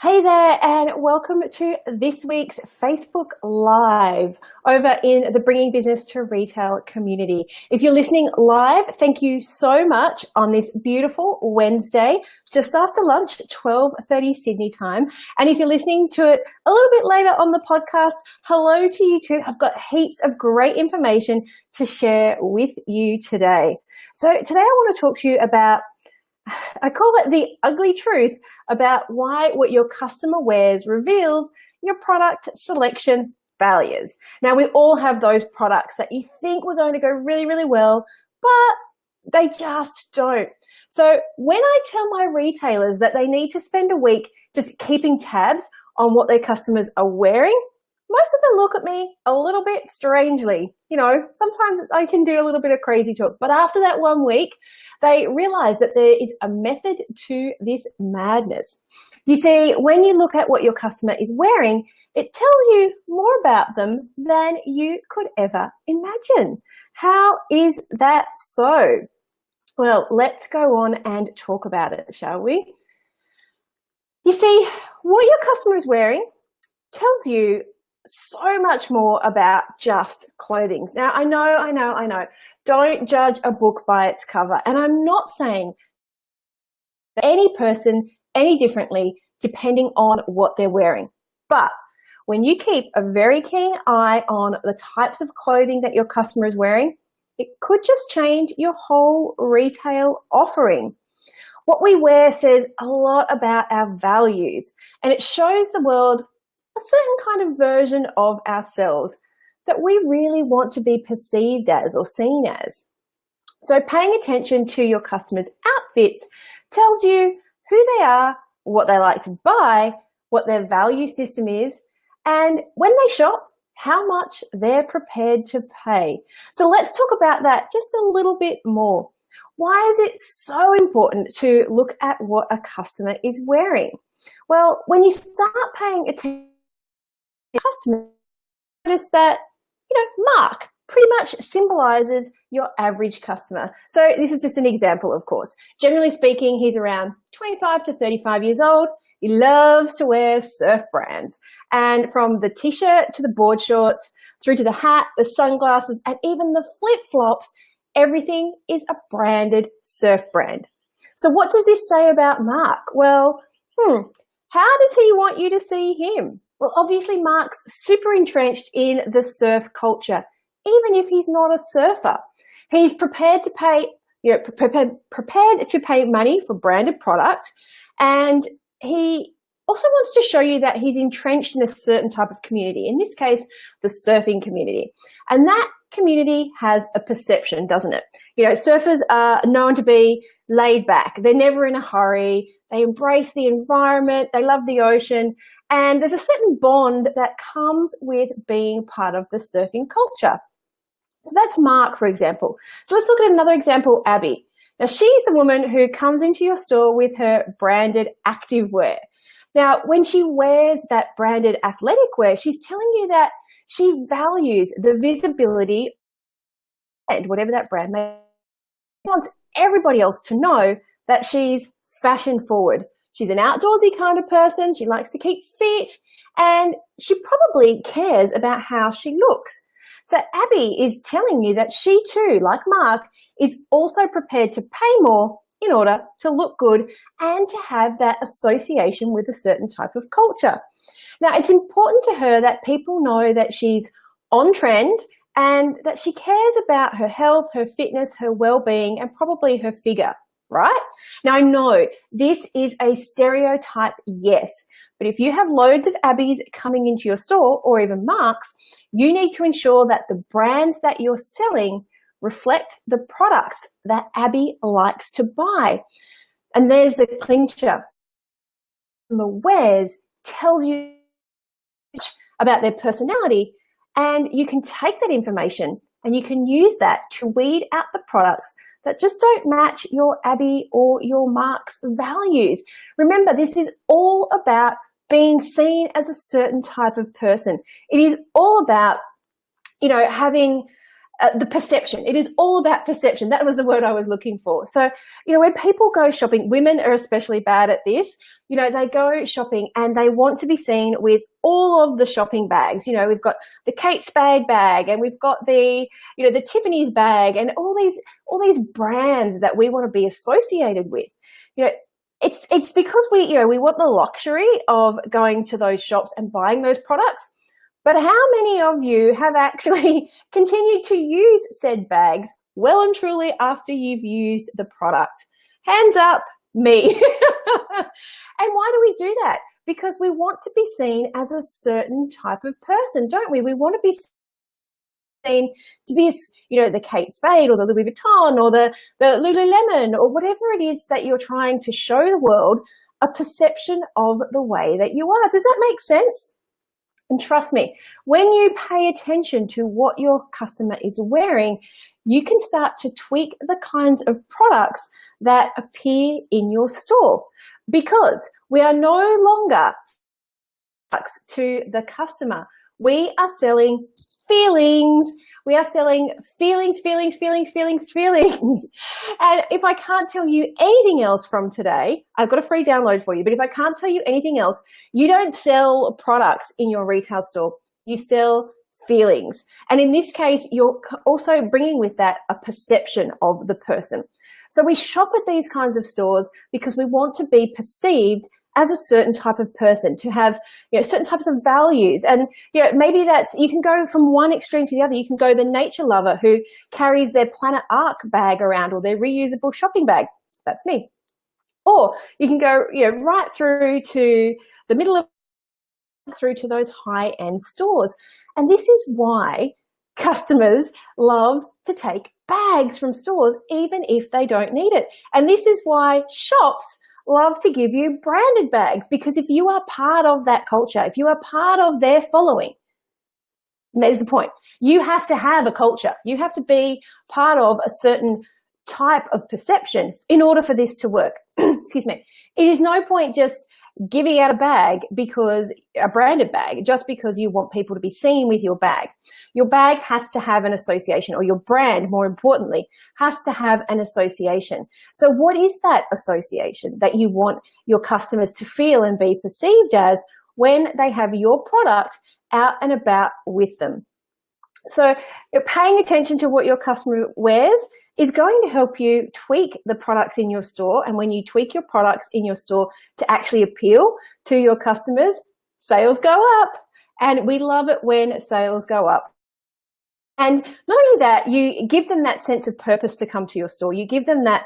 Hey there, and welcome to this week's Facebook Live over in the Bringing Business to Retail community. If you're listening live, thank you so much on this beautiful Wednesday, just after lunch, 12:30 Sydney time. And if you're listening to it a little bit later on the podcast, hello to you too. I've got heaps of great information to share with you today. So today I want to talk to you about, I call it the ugly truth about why what your customer wears reveals your product selection failures. Now, we all have those products that you think were going to go really, really well, but they just don't. So when I tell my retailers that they need to spend a week just keeping tabs on what their customers are wearing, most of them look at me a little bit strangely. Sometimes I can do a little bit of crazy talk, but after that 1 week, they realize that there is a method to this madness. You see, when you look at what your customer is wearing, it tells you more about them than you could ever imagine. How is that so? Well, let's go on and talk about it, shall we? You see, what your customer is wearing tells you so much more about just clothing. Now, I know. Don't judge a book by its cover. And I'm not saying any person any differently depending on what they're wearing. But when you keep a very keen eye on the types of clothing that your customer is wearing, it could just change your whole retail offering. What we wear says a lot about our values, and it shows the world a certain kind of version of ourselves that we really want to be perceived as or seen as. So paying attention to your customers' outfits tells you who they are, what they like to buy, what their value system is, and when they shop, how much they're prepared to pay. So let's talk about that just a little bit more. Why is it so important to look at what a customer is wearing? Well, when you start paying attention customer, notice that, Mark pretty much symbolizes your average customer. So this is just an example, of course. Generally speaking, he's around 25 to 35 years old. He loves to wear surf brands. And from the t-shirt to the board shorts, through to the hat, the sunglasses, and even the flip-flops, everything is a branded surf brand. So what does this say about Mark? Well, how does he want you to see him? Well, obviously, Mark's super entrenched in the surf culture, even if he's not a surfer. He's prepared to pay, prepared to pay money for branded products, and he also wants to show you that he's entrenched in a certain type of community. In this case, the surfing community, and that community has a perception, doesn't it? Surfers are known to be laid back. They're never in a hurry. They embrace the environment. They love the ocean. And there's a certain bond that comes with being part of the surfing culture. So that's Mark, for example. So let's look at another example, Abby. Now, she's the woman who comes into your store with her branded activewear. Now, when she wears that branded athletic wear, she's telling you that she values the visibility and whatever that brand may be. She wants everybody else to know that she's fashion forward. She's an outdoorsy kind of person. She likes to keep fit, and she probably cares about how she looks. So Abby is telling you that she too, like Mark, is also prepared to pay more in order to look good and to have that association with a certain type of culture. Now, it's important to her that people know that she's on trend and that she cares about her health, her fitness, her well-being, and probably her figure. Right? Now, I know this is a stereotype, yes, but if you have loads of Abbies coming into your store or even Marks, you need to ensure that the brands that you're selling reflect the products that Abby likes to buy. And there's the clincher. The wears tells you about their personality, and you can take that information and you can use that to weed out the products that just don't match your Abby or your Mark's values. Remember, this is all about being seen as a certain type of person. It is all about, having the perception. It is all about perception. That was the word I was looking for. So, when people go shopping, women are especially bad at this. They go shopping and they want to be seen with all of the shopping bags. We've got the Kate Spade bag, and we've got the Tiffany's bag, and all these brands that we want to be associated with. It's because we want the luxury of going to those shops and buying those products. But how many of you have actually continued to use said bags well and truly after you've used the product? Hands up, me. And why do we do that? Because we want to be seen as a certain type of person, don't we? We want to be seen to be, the Kate Spade or the Louis Vuitton or the Lululemon or whatever it is that you're trying to show the world, a perception of the way that you are. Does that make sense? And trust me, when you pay attention to what your customer is wearing, you can start to tweak the kinds of products that appear in your store, because we are no longer to the customer. We are selling feelings. We are selling feelings. And if I can't tell you anything else from today, I've got a free download for you. But if I can't tell you anything else, you don't sell products in your retail store. You sell feelings. And in this case, you're also bringing with that a perception of the person. So we shop at these kinds of stores because we want to be perceived as a certain type of person, to have certain types of values. And maybe that's, you can go from one extreme to the other. You can go the nature lover who carries their Planet Ark bag around, or their reusable shopping bag. That's me. Or you can go right through to the middle of, through to those high-end stores. And this is why customers love to take bags from stores even if they don't need it. And this is why shops love to give you branded bags, because if you are part of that culture, if you are part of their following, and there's the point, you have to have a culture. You have to be part of a certain type of perception in order for this to work. Excuse me. It is no point just giving out a branded bag, just because you want people to be seen with your bag. Your bag has to have an association, or your brand, more importantly, has to have an association. So what is that association that you want your customers to feel and be perceived as when they have your product out and about with them? So paying attention to what your customer wears is going to help you tweak the products in your store. And when you tweak your products in your store to actually appeal to your customers, sales go up. And we love it when sales go up. And not only that, you give them that sense of purpose to come to your store. You give them that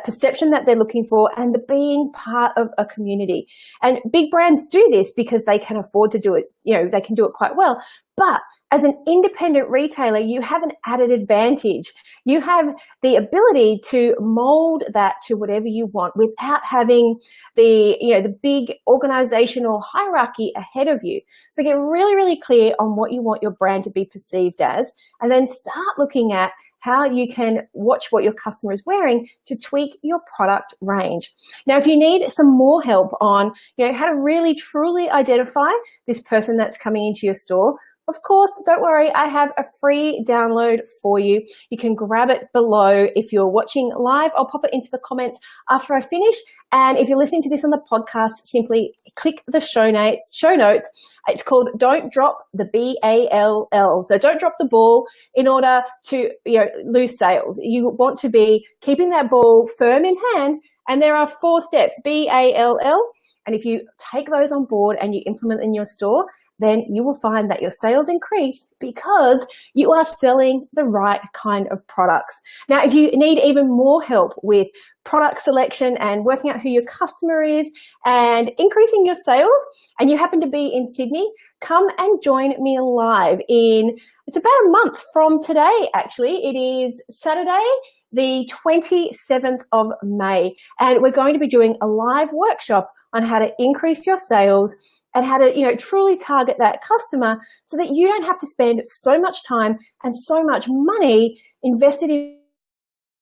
perception that they're looking for, and the being part of a community. And big brands do this because they can afford to do it. They can do it quite well. But as an independent retailer, you have an added advantage. You have the ability to mold that to whatever you want without having the big organizational hierarchy ahead of you. So get really, really clear on what you want your brand to be perceived as, and then start looking at how you can watch what your customer is wearing to tweak your product range. Now, if you need some more help on how to really truly identify this person that's coming into your store, of course, don't worry, I have a free download for you. You can grab it below. If you're watching live, I'll pop it into the comments after I finish. And if you're listening to this on the podcast, simply click the show notes. It's called Don't Drop the BALL. So don't drop the ball in order to lose sales. You want to be keeping that ball firm in hand. And there are 4 steps, BALL. And if you take those on board and you implement in your store, then you will find that your sales increase because you are selling the right kind of products. Now, if you need even more help with product selection and working out who your customer is and increasing your sales, and you happen to be in Sydney, come and join me live it's about a month from today, actually. It is Saturday, the 27th of May, and we're going to be doing a live workshop on how to increase your sales and how to, truly target that customer so that you don't have to spend so much time and so much money invested in,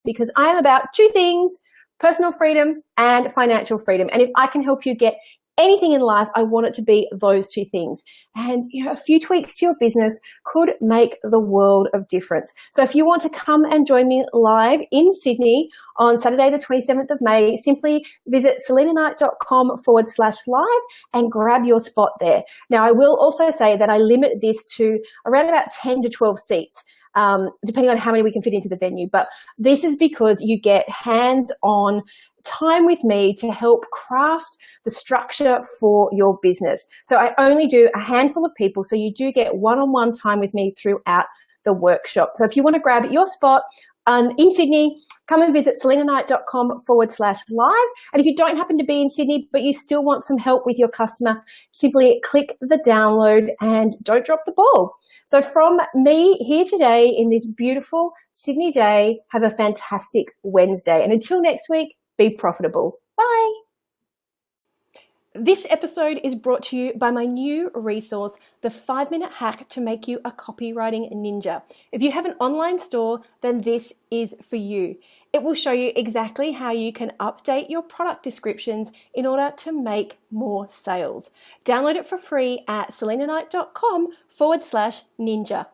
because I am about 2 things, personal freedom and financial freedom. And if I can help you get anything in life, I want it to be those two things. And a few tweaks to your business could make the world of difference. So if you want to come and join me live in Sydney on Saturday, the 27th of May, simply visit selinaknight.com/live and grab your spot there. Now, I will also say that I limit this to around about 10 to 12 seats. Depending on how many we can fit into the venue. But this is because you get hands-on time with me to help craft the structure for your business. So I only do a handful of people, so you do get one-on-one time with me throughout the workshop. So if you want to grab your spot in Sydney, come and visit selinaknight.com/live. And if you don't happen to be in Sydney, but you still want some help with your customer, simply click the download and don't drop the ball. So from me here today in this beautiful Sydney day, have a fantastic Wednesday. And until next week, be profitable. Bye. This episode is brought to you by my new resource, the 5-Minute Hack to Make You a Copywriting Ninja. If you have an online store, then this is for you. It will show you exactly how you can update your product descriptions in order to make more sales. Download it for free at selinaknight.com/ninja.